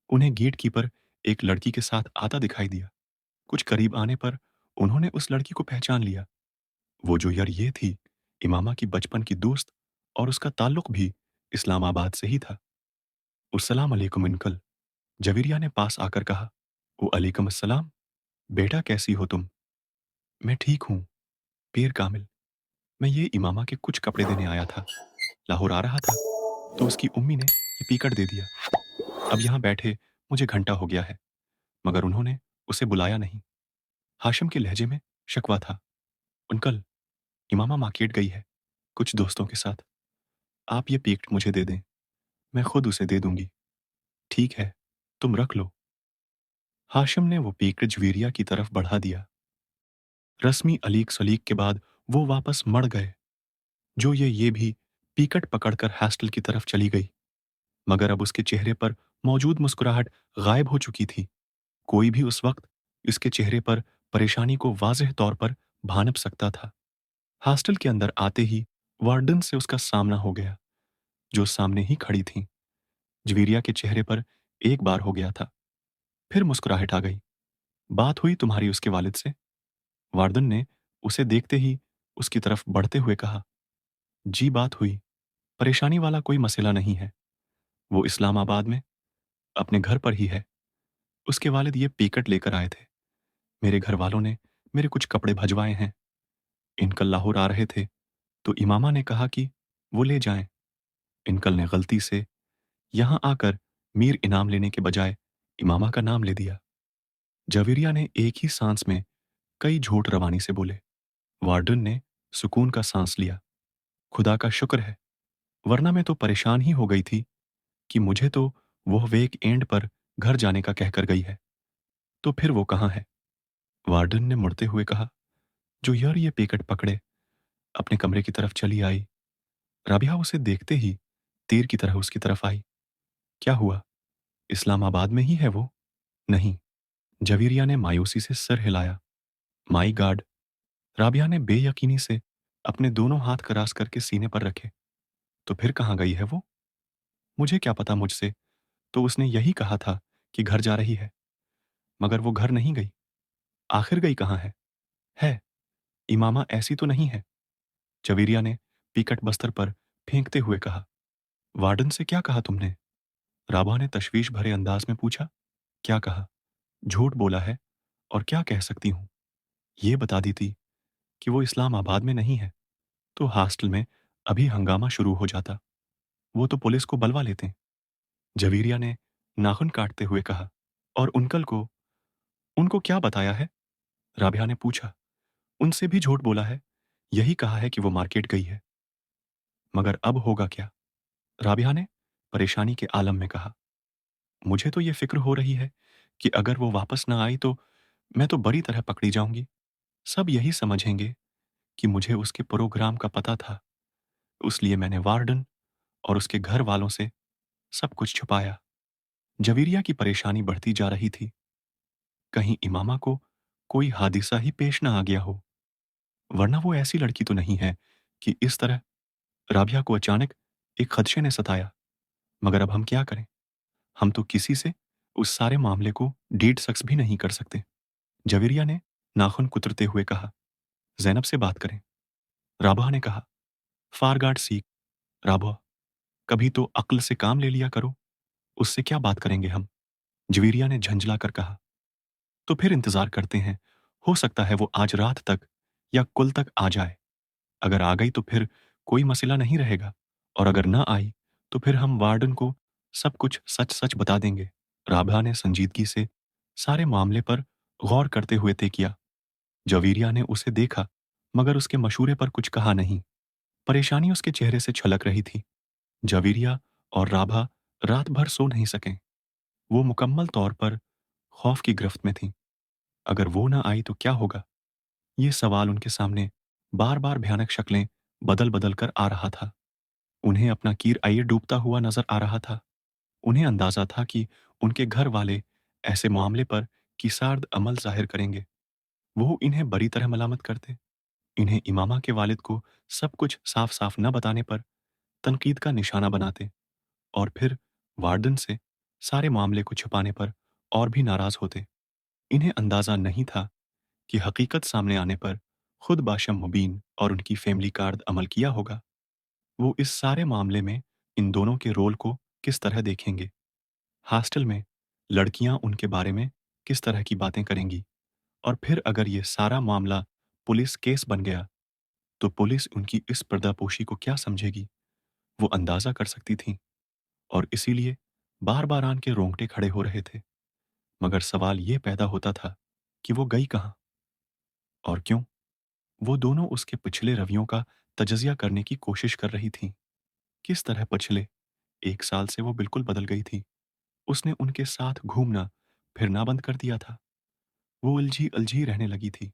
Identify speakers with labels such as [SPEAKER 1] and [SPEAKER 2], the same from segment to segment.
[SPEAKER 1] उन्हें gate keeper एक लड़की के साथ आता दिखाई दिया। कुछ करीब आने पर उन्होंने उस लड़की को पहचान लिया। वो जो यार ये थी, इमामा की बचपन की दोस्त, और उसका ताल्लुक भी इस्लामाबाद से ही था। अस्सलाम अलैकुम अंकल, जवेरिया ने पास आकर कहा। वो अलैकुम अस्सलाम, बेटा कैसी हो तुम? मैं ठीक हूँ, पीर कामिल। मैं ये इमामा के कुछ कपड़े देने आया था। लाहौर आ रहा था तो उसकी उम्मी ने ये पीकट दे दिया। अब यहाँ बैठे मुझे घंटा हो गया है, मगर उन्होंने उसे बुलाया नहीं। हाशिम के लहजे में शकवा था। अंकल, इमामा मार्केट गई है कुछ दोस्तों के साथ। आप ये पीकट मुझे दे दें, मैं खुद उसे दे दूंगी। ठीक है, तुम रख लो। हाशिम ने वो पीकट जवेरिया की तरफ बढ़ा दिया। रस्मी अलीक सलीक के बाद वो वापस मड़ गए। जो ये भी पीकट पकड़कर हॉस्टल की तरफ चली गई, मगर अब उसके चेहरे पर मौजूद मुस्कुराहट गायब हो चुकी थी। कोई भी उस वक्त इसके चेहरे पर परेशानी को वाज़ेह तौर पर भानप सकता था। हॉस्टल के अंदर आते ही वार्डन से उसका सामना हो गया, जो सामने ही खड़ी थी। जवेरिया के चेहरे पर एक बार हो गया था, फिर मुस्कुराहट आ गई। बात हुई तुम्हारी उसके वालिद से? वार्डन ने उसे देखते ही उसकी तरफ बढ़ते हुए कहा। जी बात हुई, परेशानी वाला कोई मसला नहीं है। वो इस्लामाबाद में अपने घर पर ही है। उसके वालिद ये पेकट लेकर आए थे। मेरे घर वालों ने मेरे कुछ कपड़े भजवाए हैं। इनकल लाहौर आ रहे थे तो इमामा ने कहा कि वो ले जाएं। इनकल ने गलती से यहां आकर मीर इनाम लेने के बजाय इमामा का नाम ले दिया। जवेरिया ने एक ही सांस में कई झूठ रवानी से बोले। वार्डन ने सुकून का सांस लिया। खुदा का शुक्र है, वरना मैं तो परेशान ही हो गई थी कि मुझे तो वो वेक एंड पर घर जाने का कहकर गई है, तो फिर वो कहाँ है? वार्डन ने मुड़ते हुए कहा। जो यार ये पेकट पकड़े अपने कमरे की तरफ चली आई। राबिया उसे देखते ही तीर की तरह उसकी तरफ आई। क्या हुआ, इस्लामाबाद में ही है वो? नहीं। जवेरिया ने मायूसी से सर हिलाया। माई गॉड! राबिया ने बेयकीनी से अपने दोनों हाथ करास करके सीने पर रखे। तो फिर कहाँ गई है वो? मुझे क्या पता, मुझसे तो उसने यही कहा था कि घर जा रही है, मगर वो घर नहीं गई। आखिर गई कहाँ है? है, इमामा ऐसी तो नहीं है। जवेरिया ने पीकट बस्तर पर फेंकते हुए कहा। वार्डन से क्या कहा तुमने? राबा ने तशवीश भरे अंदाज में पूछा। क्या कहा? झूठ बोला है, और क्या कह सकती हूँ। ये बता दी थी कि वो इस्लामाबाद में नहीं है तो हॉस्टल में अभी हंगामा शुरू हो जाता। वो तो पुलिस को बुलवा लेते। जवेरिया ने नाखून काटते हुए कहा। और उनकल को, उनको क्या बताया है? राबिया ने पूछा। उनसे भी झूठ बोला है, यही कहा है कि वो मार्केट गई है। मगर अब होगा क्या? राबिया ने परेशानी के आलम में कहा। मुझे तो ये फिक्र हो रही है कि अगर वो वापस ना आई तो मैं तो बड़ी तरह पकड़ी जाऊंगी। सब यही समझेंगे कि मुझे उसके प्रोग्राम का पता था, इसलिए मैंने वार्डन और उसके घर वालों से सब कुछ छुपाया। जवेरिया की परेशानी बढ़ती जा रही थी। कहीं इमामा को कोई हादिसा ही पेश ना आ गया हो, वरना वो ऐसी लड़की तो नहीं है कि इस तरह। राबिया को अचानक एक खदशे ने सताया। मगर अब हम क्या करें? हम तो किसी से उस सारे मामले को डेढ़ शख्स भी नहीं कर सकते। जवेरिया ने नाखून कुतरते हुए कहा। जैनब से बात करें। राबा ने कहा। फारगार्ड सीख। राबा, कभी तो अक्ल से काम ले लिया करो, उससे क्या बात करेंगे हम? जवेरिया ने झंझला कर कहा। तो फिर इंतजार करते हैं, हो सकता है वो आज रात तक या कुल तक आ जाए। अगर आ गई तो फिर कोई मसला नहीं रहेगा, और अगर ना आई तो फिर हम वार्डन को सब कुछ सच सच बता देंगे। राभा ने संजीदगी से सारे मामले पर गौर करते हुए तय किया। जवेरिया ने उसे देखा, मगर उसके मशूरे पर कुछ कहा नहीं। परेशानी उसके चेहरे से छलक रही थी। जवेरिया और राभा रात भर सो नहीं सके। वो मुकम्मल तौर पर खौफ की गिरफ्त में थी। अगर वो ना आई तो क्या होगा? ये सवाल उनके सामने बार बार भयानक शक्लें बदल बदल कर आ रहा था। उन्हें अपना कीर आइये डूबता हुआ नजर आ रहा था। उन्हें अंदाजा था कि उनके घर वाले ऐसे मामले पर किसार्द अमल जाहिर करेंगे। वो इन्हें बड़ी तरह मलामत करते, इन्हें इमामा के वालिद को सब कुछ साफ साफ न बताने पर तनकीद का निशाना बनाते, और फिर वार्डन से सारे मामले को छुपाने पर और भी नाराज होते। इन्हें अंदाजा नहीं था कि हकीकत सामने आने पर खुद बाशम मुबीन और उनकी फैमिली का अर्द अमल किया होगा। वो इस सारे मामले में इन दोनों के रोल को किस तरह देखेंगे? हॉस्टल में लड़कियां उनके बारे में किस तरह की बातें करेंगी? और फिर अगर ये सारा मामला पुलिस केस बन गया, तो पुलिस उनकी इस पर्दापोशी को क्या समझेगी? वो अंदाजा कर सकती थीं और इसीलिए बार-बार आन के रोंगटे खड़े हो रहे थे। मगर सवाल ये पैदा होता था कि वो गई कहाँ? और क्यों? वो दोनों उसके पिछले रवैयों का तजज़िया करने की कोशिश कर रही थीं। किस तरह पिछले 1 साल से वो बिल्कुल बदल गई थी। उसने उनके साथ घूमना-फिरना बंद कर दिया था। वो उलझी-उलझी रहने लगी थी।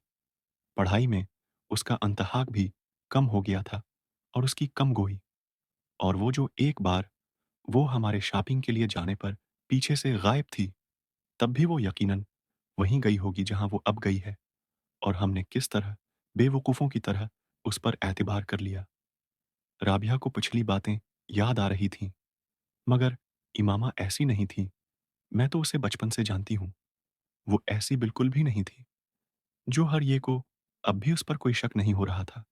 [SPEAKER 1] पढ़ाई में उसका अंतहाक भी कम हो गया था और उसकी कमगोई। और वो जो एक बार वो हमारे शॉपिंग के लिए जाने पर पीछे से गायब थी, तब भी वो यकीनन वहीं गई होगी जहाँ वो अब गई है। और हमने किस तरह बेवकूफ़ों की तरह उस पर एतबार कर लिया। राबिया को पिछली बातें याद आ रही थीं, मगर इमामा ऐसी नहीं थी। मैं तो उसे बचपन से जानती हूँ। वो ऐसी बिल्कुल भी नहीं थी। जो हर ये को अब भी उस पर कोई शक नहीं हो रहा था।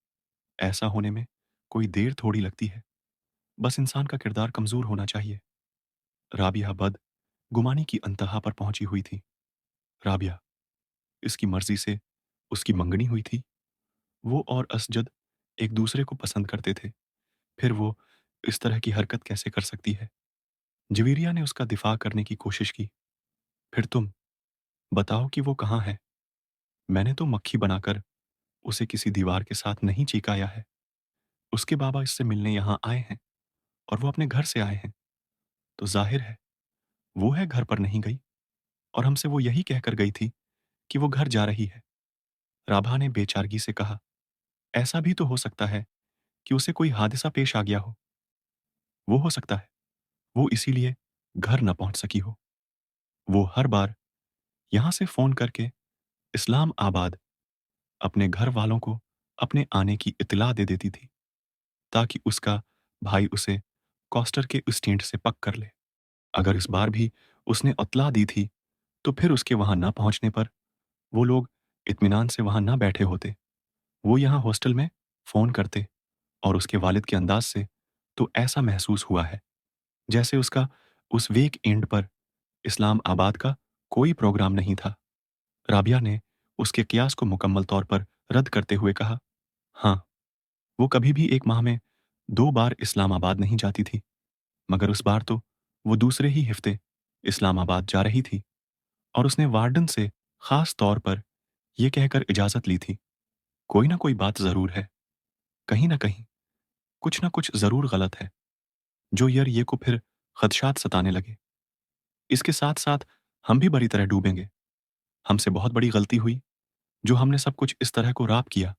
[SPEAKER 1] ऐसा होने में कोई देर थोड़ी लगती है। बस इंसान का किरदार कमज़ोर होना चाहिए। राबिया गुमानी की अंतहा पर पहुंची हुई थी। राबिया, इसकी मर्ज़ी से उसकी मंगनी हुई थी। वो और असजद एक दूसरे को पसंद करते थे। फिर वो इस तरह की हरकत कैसे कर सकती है? जवेरिया ने उसका दिफ़ा करने की कोशिश की। फिर तुम बताओ कि वो कहाँ है? मैंने तो मक्खी बनाकर उसे किसी दीवार के साथ नहीं चिपकाया है। उसके बाबा इससे मिलने यहाँ आए हैं और वो अपने घर से आए हैं। तो ज़ाहिर है, वो है घर पर नहीं गई और हमसे वो यही कहकर गई थी कि वो घर जा रही है। राभा ने बेचारगी से कहा, ऐसा भी तो हो सकता है कि उसे कोई हादसा पेश आ गया हो। वो हो सकता है, वो इसीलिए घर न पहुँच सकी हो। वो हर बार यहाँ से फ़ोन करके इस्लाम आबाद अपने घर वालों को अपने आने की इत्तला दे देती थी, ताकि उसका भाई उसे कॉस्टर के स्टैंड से पक कर ले। अगर इस बार भी उसने इत्तला दी थी, तो फिर उसके वहाँ न पहुँचने पर वो लोग इत्मीनान से वहाँ न बैठे होते। वो यहाँ हॉस्टल में फ़ोन करते और उसके वालिद के अंदाज़ से तो ऐसा महसूस हुआ है, जैसे उसका उस वीक एंड पर इस्लामाबाद का कोई प्रोग्राम नहीं था। राबिया ने उसके कियास को मुकम्मल तौर पर रद्द करते हुए कहा, हाँ, वो कभी भी 1 माह में 2 बार इस्लामाबाद नहीं जाती थी, मगर उस बार तो वो दूसरे ही हफ्ते इस्लामाबाद जा रही थी और उसने वार्डन से ख़ास तौर पर ये कहकर इजाज़त ली थी, कोई न कोई बात ज़रूर है, कहीं न कहीं, कुछ न कुछ ज़रूर गलत है, जो ये को फिर खदशात सताने लगे। इसके साथ-साथ हम भी बुरी तरह डूबेंगे। हमसे बहुत बड़ी गलती हुई, जो हमने सब कुछ इस तरह को रॉब किया।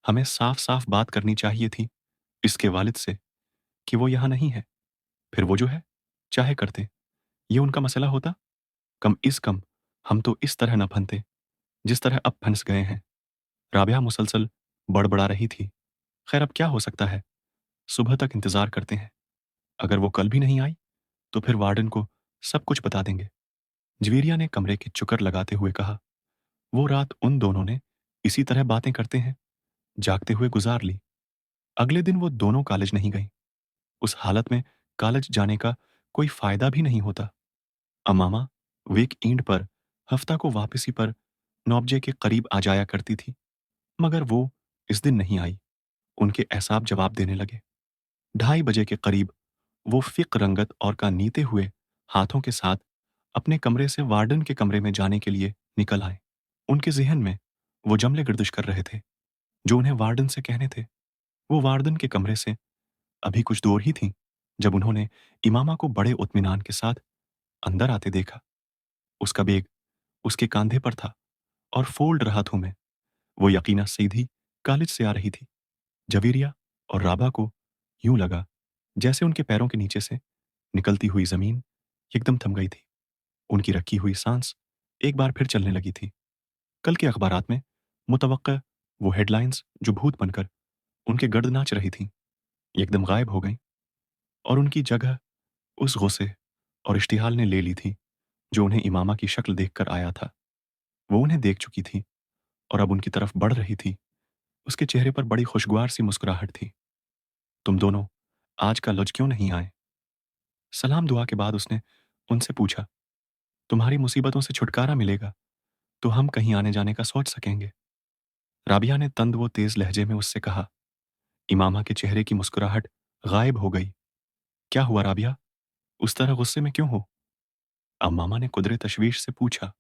[SPEAKER 1] हमें साफ-साफ बात करनी चाहिए थी इसके वालिद से कि वो यहाँ नहीं है। फिर वो जो है, चाहे करते। ये उनका मसला होता। कम इज़ कम हम तो इस तरह न फंसते, जिस तरह अब फंस गए हैं। राबिया मुसलसल बड़बड़ा रही थी। खैर अब क्या हो सकता है? सुबह तक इंतज़ार करते हैं। अगर वो कल भी नहीं आई, तो फिर वार्डन को सब कुछ बता देंगे। जवेरिया ने कमरे की चुकर लगाते हुए कहा, वो रात उन दोनों ने इसी तरह बातें करते हैं, जागते हुए गुजार ली। अगले दिन वो दोनों कॉलेज नहीं गईं। उस हालत में कॉलेज जाने का कोई फ़ायदा भी नहीं होता। अमामा वीकएंड पर हफ्ता को वापसी पर 9 बजे के करीब आ जाया करती थी, मगर वो इस दिन नहीं आई। उनके एहसाब जवाब देने लगे। 2:30 बजे के करीब वो फ़िक रंगत और का नीते हुए हाथों के साथ अपने कमरे से वार्डन के कमरे में जाने के लिए निकल आए। उनके ज़हन में वो जुमले गर्दिश कर रहे थे, जो उन्हें वार्डन से कहने थे। वो वार्डन के कमरे से अभी कुछ दूर ही थीं, जब उन्होंने इमामा को बड़े इत्मीनान के साथ अंदर आते देखा। उसका बैग उसके कांधे पर था और फ़ोल्ड हाथों में। वो यकीनन सीधी कॉलेज से आ रही थी। जवेरिया और राबा को यूं लगा जैसे उनके पैरों के नीचे से निकलती हुई जमीन एकदम थम गई थी। उनकी रखी हुई सांस एक बार फिर चलने लगी थी। कल के अखबारात में मुतवक्का वो हेडलाइंस जो भूत बनकर उनके गर्द नाच रही थीं, एकदम गायब हो गईं और उनकी जगह उस गुस्से और इश्तिहाल ने ले ली थी, जो उन्हें इमामा की शक्ल देखकर आया था। वो उन्हें देख चुकी थी और अब उनकी तरफ बढ़ रही थी। उसके चेहरे पर बड़ी खुशगवार सी मुस्कुराहट थी। तुम दोनों आज का लज क्यों नहीं आए? सलाम दुआ के बाद उसने उनसे पूछा, तुम्हारी मुसीबतों से छुटकारा मिलेगा तो हम कहीं आने जाने का सोच सकेंगे। राबिया ने तंद व तेज लहजे में उससे कहा। इमामा के चेहरे की मुस्कुराहट गायब हो गई। क्या हुआ राबिया? उस तरह गुस्से में क्यों हो? अम्मामा ने कुदरे तशवीश से पूछा।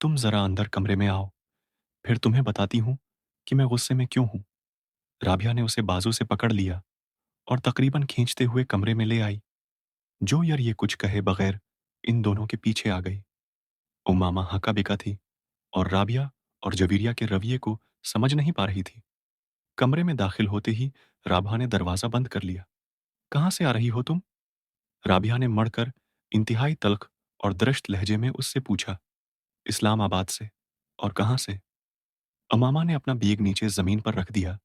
[SPEAKER 1] तुम जरा अंदर कमरे में आओ, फिर तुम्हें बताती हूं कि मैं गुस्से में क्यों हूं। राबिया ने उसे बाजू से पकड़ लिया और तकरीबन खींचते हुए कमरे में ले आई। जो यार ये कुछ कहे बगैर इन दोनों के पीछे आ गई। उमामा हका बिका थी और राबिया और जवीरिया के रवैये को समझ नहीं पा रही थी। कमरे में दाखिल होते ही राभा ने दरवाजा बंद कर लिया। कहां से आ रही हो तुम? राबिया ने मड़कर इंतहाई तल्ख और दरश्त लहजे में उससे पूछा। इस्लामाबाद से। और कहां से? अमामा ने अपना बैग नीचे जमीन पर रख दिया।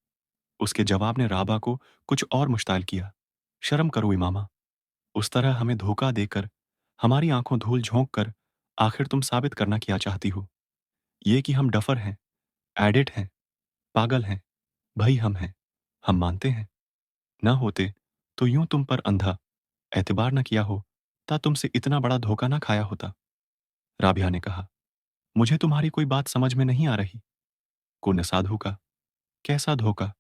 [SPEAKER 1] उसके जवाब ने राबा को कुछ और मुश्ताल किया। शर्म करो इमामा, उस तरह हमें धोखा देकर, हमारी आंखों धूल झोंक कर आखिर तुम साबित करना क्या चाहती हो? ये कि हम डफर हैं, एडिट हैं, पागल हैं। भई हम हैं, हम मानते हैं। ना होते तो यूं तुम पर अंधा एतबार न किया हो, ता तुमसे इतना बड़ा धोखा ना खाया होता। राबिया ने कहा। मुझे तुम्हारी कोई बात समझ में नहीं आ रही। कुन साधु का कैसा धोखा?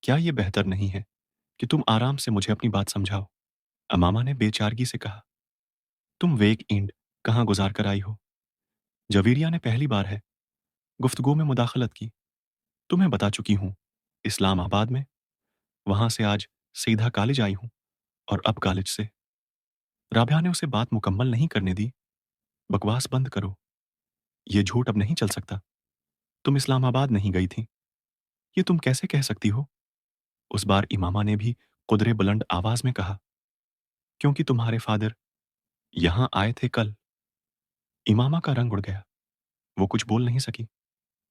[SPEAKER 1] क्या ये बेहतर नहीं है कि तुम आराम से मुझे अपनी बात समझाओ? अमामा ने बेचारगी से कहा। तुम वेक इंड कहाँ गुजार कर आई हो? जवीरिया ने पहली बार है गुफ्तगू में मुदाखलत की। तुम्हें बता चुकी हूं, इस्लामाबाद में। वहां से आज सीधा कॉलेज आई हूं और अब कॉलेज से। राबिया ने उसे बात मुकम्मल नहीं करने दी। बकवास बंद करो। ये झूठ अब नहीं चल सकता। तुम इस्लामाबाद नहीं गई थी। ये तुम कैसे कह सकती हो? उस बार इमामा ने भी कुदरे बुलंद आवाज में कहा। क्योंकि तुम्हारे फादर यहां आए थे कल। इमामा का रंग उड़ गया। वो कुछ बोल नहीं सकी।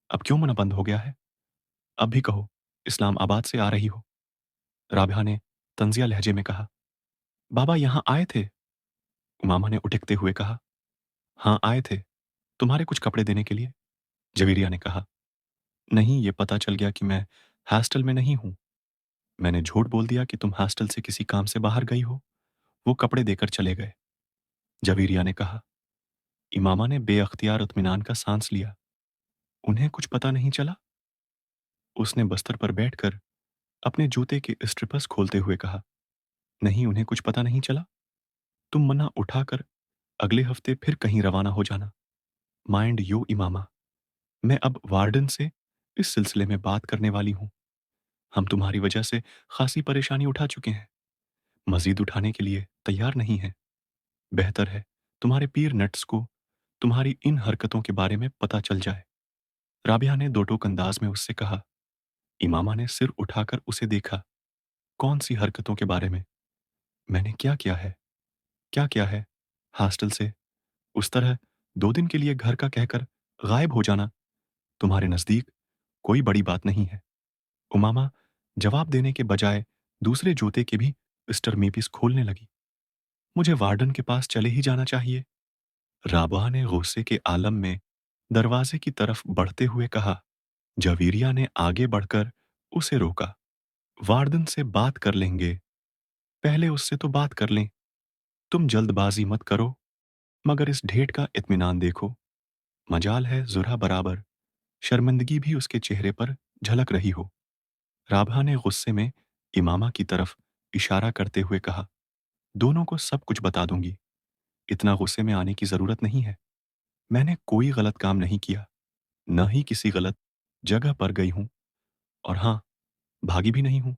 [SPEAKER 1] अब क्यों मना बंद हो गया है? अब भी कहो, इस्लामाबाद से आ रही हो। राबिया ने तंजिया लहजे में कहा। बाबा यहां आए थे। इमामा ने उठकते हुए कहा। हाँ आए थे, तुम्हारे कुछ कपड़े देने के लिए। जवीरिया ने कहा। नहीं, ये पता चल गया कि मैं हॉस्टल में नहीं हूं। मैंने झूठ बोल दिया कि तुम हॉस्टल से किसी काम से बाहर गई हो। वो कपड़े देकर चले गए। जवीरिया ने कहा। इमामा ने बेअख्तियार इत्मीनान का सांस लिया। उन्हें कुछ पता नहीं चला? उसने बस्तर पर बैठकर अपने जूते के स्ट्रिपर्स खोलते हुए कहा। नहीं, उन्हें कुछ पता नहीं चला। तुम मना उठाकर अगले हफ्ते फिर कहीं रवाना हो जाना। माइंड यू इमामा, मैं अब वार्डन से इस सिलसिले में बात करने वाली हूं। हम तुम्हारी वजह से खासी परेशानी उठा चुके हैं, मजीद उठाने के लिए तैयार नहीं हैं। बेहतर है तुम्हारे पीर नट्स को तुम्हारी इन हरकतों के बारे में पता चल जाए। राबिया ने दो टोक अंदाज में उससे कहा। इमामा ने सिर उठाकर उसे देखा। कौन सी हरकतों के बारे में? मैंने क्या किया है? क्या किया है? हॉस्टल से उस तरह 2 दिन के लिए घर का कहकर गायब हो जाना तुम्हारे नजदीक कोई बड़ी बात नहीं है। उमामा जवाब देने के बजाय दूसरे जूते के भी स्टरमीपीस खोलने लगी। मुझे वार्डन के पास चले ही जाना चाहिए। राबा ने गुस्से के आलम में दरवाजे की तरफ बढ़ते हुए कहा। जवीरिया ने आगे बढ़कर उसे रोका। वार्डन से बात कर लेंगे, पहले उससे तो बात कर लें। तुम जल्दबाजी मत करो, मगर इस ढेठ का इत्मीनान देखो। मजाल है जुरा बराबर शर्मिंदगी भी उसके चेहरे पर झलक रही हो। राभा ने गुस्से में इमामा की तरफ इशारा करते हुए कहा। दोनों को सब कुछ बता दूंगी। इतना गुस्से में आने की जरूरत नहीं है। मैंने कोई गलत काम नहीं किया, न ही किसी गलत जगह पर गई हूं, और हां, भागी भी नहीं हूं।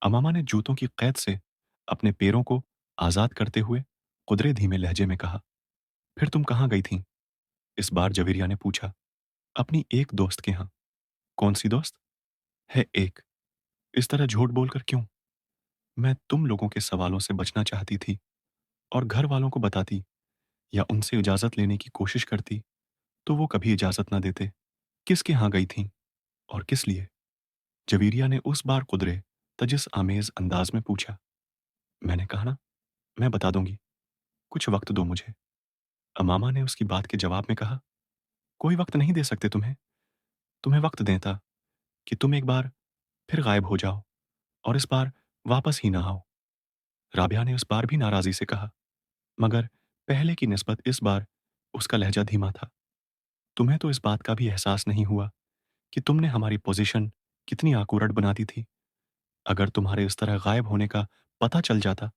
[SPEAKER 1] अमामा ने जूतों की कैद से अपने पैरों को आजाद करते हुए कुदरे धीमे लहजे में कहा। फिर तुम कहाँ गई थी? इस बार जवेरिया ने पूछा। अपनी एक दोस्त के यहाँ। कौन सी दोस्त? है एक। इस तरह झूठ बोलकर क्यों? मैं तुम लोगों के सवालों से बचना चाहती थी और घर वालों को बताती या उनसे इजाजत लेने की कोशिश करती तो वो कभी इजाजत ना देते। किसके यहाँ गई थी और किस लिए? जवीरिया ने उस बार कुदरे तजस आमेज अंदाज में पूछा। मैंने कहा ना, मैं बता दूंगी। कुछ वक़्त दो मुझे। अमामा ने उसकी बात के जवाब में कहा, कोई वक़्त नहीं दे सकते तुम्हें। तुम्हें वक़्त देता कि तुम एक बार फिर गायब हो जाओ और इस बार वापस ही ना आओ। राबिया ने उस बार भी नाराज़ी से कहा, मगर पहले की निस्बत इस बार उसका लहज़ा धीमा था। तुम्हें तो इस बात का भी एहसास नहीं हुआ कि तुमने हमारी पोज़ीशन कितनी आकूरट बना दी थी। अगर तुम्हारे इस तरह गायब होने का पता चल जाता,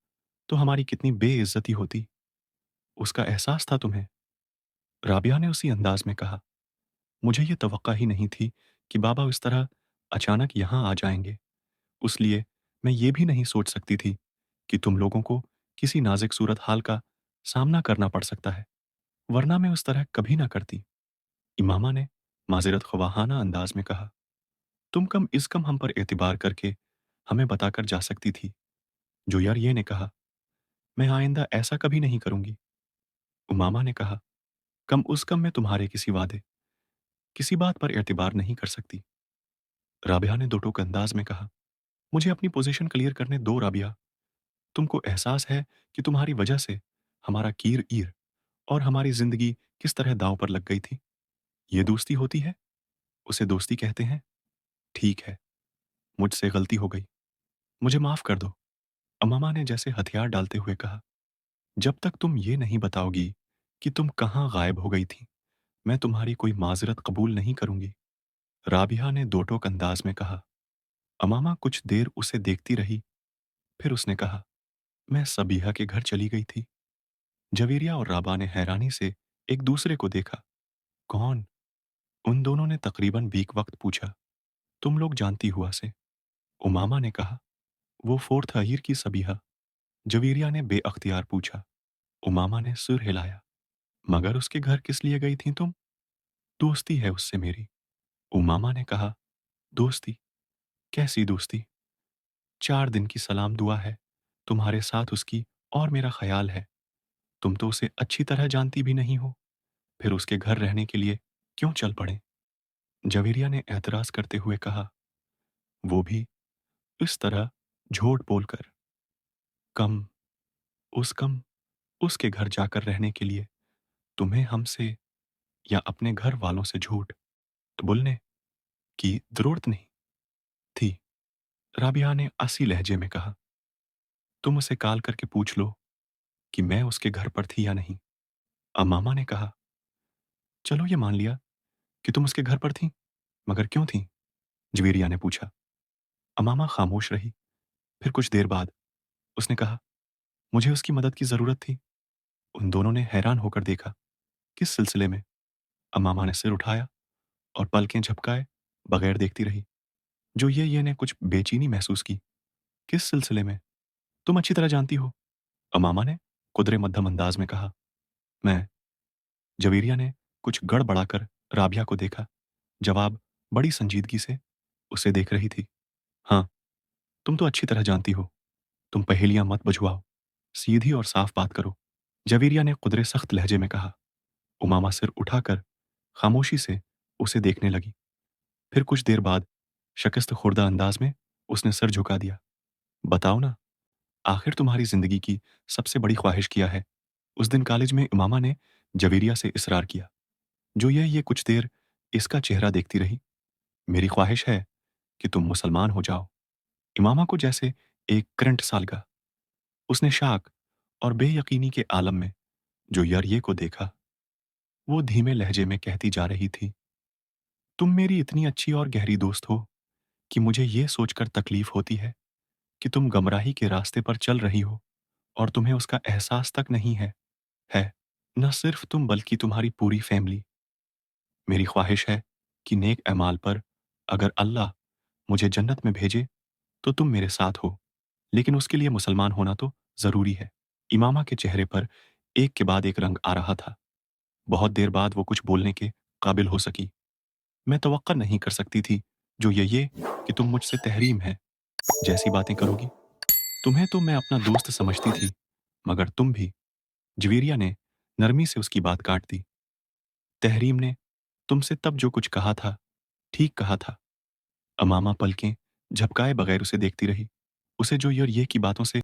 [SPEAKER 1] तो हमारी कितनी बेइज़्ज़ती होती। उसका एहसास था तुम्हें। राबिया ने उसी अंदाज़ में कहा, मुझे ये तवक्का ही नहीं थी कि बाबा इस तरह अचानक यहाँ आ जाएँगे। उसलिए मैं ये भी नहीं सोच सकती थी कि तुम लोगों को किसी नाज़ुक सूरत हाल का सामना करना पड़ सकता है, वरना मैं उस तरह कभी ना करती। इमामा ने माज़रत ख़वाहाना अंदाज़ में कहा, तुम कम इज़ कम हम पर एतबार करके हमें बताकर जा सकती थी। जुयरिया ने कहा, मैं आइंदा ऐसा कभी नहीं करूँगी। उमामा ने कहा, कम उज़ कम मैं तुम्हारे किसी वादे, किसी बात पर एतबार नहीं कर सकती। राबिया ने दो टूक अंदाज़ में कहा, मुझे अपनी पोज़ीशन क्लियर करने दो राबिया। तुमको एहसास है कि तुम्हारी वजह से हमारा कीर-ईर और हमारी ज़िंदगी किस तरह दाँव पर लग गई थी। ये दोस्ती होती है? उसे दोस्ती कहते हैं? ठीक है, मुझसे गलती हो गई। मुझे माफ़ कर दो। अमामा ने जैसे हथियार डालते हुए कहा, जब तक तुम ये नहीं बताओगी कि तुम कहाँ गायब हो गई थी, मैं तुम्हारी कोई माज़रत कबूल नहीं करूँगी। राबिया ने दो टोक अंदाज़ में कहा। अमामा कुछ देर उसे देखती रही, फिर उसने कहा, मैं सबीहा के घर चली गई थी। जवेरिया और राबा ने हैरानी से एक दूसरे को देखा। कौन? उन दोनों ने तकरीबन बीक वक्त पूछा। तुम लोग जानती हुआ से। उमामा ने कहा, वो फोर्थ अहीर की सबीहा। जवेरिया ने बेअख्तियार पूछा। उमामा ने सिर हिलाया। मगर उसके घर किस लिए गई थी तुम? दोस्ती है उससे मेरी। उमामा ने कहा, दोस्ती? कैसी दोस्ती? 4 दिन की सलाम दुआ है तुम्हारे साथ उसकी, और मेरा ख्याल है तुम तो उसे अच्छी तरह जानती भी नहीं हो, फिर उसके घर रहने के लिए क्यों चल पड़े? जवेरिया ने एतराज करते हुए कहा, वो भी इस तरह झूठ बोलकर। कम कम उसके घर जाकर रहने के लिए तुम्हें हमसे या अपने घर वालों से झूठ बोलने की जरूरत नहीं थी। राबिया ने आसी लहजे में कहा, तुम उसे कॉल करके पूछ लो कि मैं उसके घर पर थी या नहीं। अमामा ने कहा, चलो ये मान लिया कि तुम उसके घर पर थी, मगर क्यों थी? जवेरिया ने पूछा। अमामा खामोश रही। फिर कुछ देर बाद उसने कहा, मुझे उसकी मदद की जरूरत थी। उन दोनों ने हैरान होकर देखा। किस सिलसिले में? अमामा ने सिर उठाया और पलकें झपकाए बगैर देखती रही। जो ये ने कुछ बेचैनी महसूस की। किस सिलसिले में? तुम अच्छी तरह जानती हो। अमामा ने कुदरे मध्यम अंदाज में कहा। मैं। जवेरिया ने कुछ गड़बड़ाकर राबिया को देखा। जवाब बड़ी संजीदगी से उसे देख रही थी। हाँ, तुम तो अच्छी तरह जानती हो। तुम पहेलियां मत बुझवाओ। सीधी और साफ बात करो। जवेरिया ने कुदरे सख्त लहजे में कहा। उमामा सिर उठाकर खामोशी से उसे देखने लगी। फिर कुछ देर बाद शिकस्त खुर्दा अंदाज में उसने सर झुका दिया। बताओ ना, आखिर तुम्हारी जिंदगी की सबसे बड़ी ख्वाहिश क्या है? उस दिन कॉलेज में इमामा ने जवेरिया से इसरार किया। जो ये कुछ देर इसका चेहरा देखती रही। मेरी ख्वाहिश है कि तुम मुसलमान हो जाओ। इमामा को जैसे एक करंट सा लगा। उसने शाक और बेयकीनी के आलम में जो ये को देखा। वो धीमे लहजे में कहती जा रही थी, तुम मेरी इतनी अच्छी और गहरी दोस्त हो कि मुझे ये सोचकर तकलीफ होती है कि तुम गमराही के रास्ते पर चल रही हो और तुम्हें उसका एहसास तक नहीं है। न सिर्फ तुम बल्कि तुम्हारी पूरी फैमिली। मेरी ख्वाहिश है कि नेक अमाल पर अगर अल्लाह मुझे जन्नत में भेजे तो तुम मेरे साथ हो, लेकिन उसके लिए मुसलमान होना तो जरूरी है। इमामा के चेहरे पर एक के बाद एक रंग आ रहा था। बहुत देर बाद वो कुछ बोलने के काबिल हो सकी। मैं तवक्का नहीं कर सकती थी जो ये कि तुम मुझसे तहरीम है जैसी बातें करोगी। तुम्हें तो मैं अपना दोस्त समझती थी, मगर तुम भी। जवेरिया ने नरमी से उसकी बात काट दी। तहरीम ने तुमसे तब जो कुछ कहा था, ठीक कहा था। अमामा पलकें झपकाए बगैर उसे देखती रही। उसे जो ये की बातों से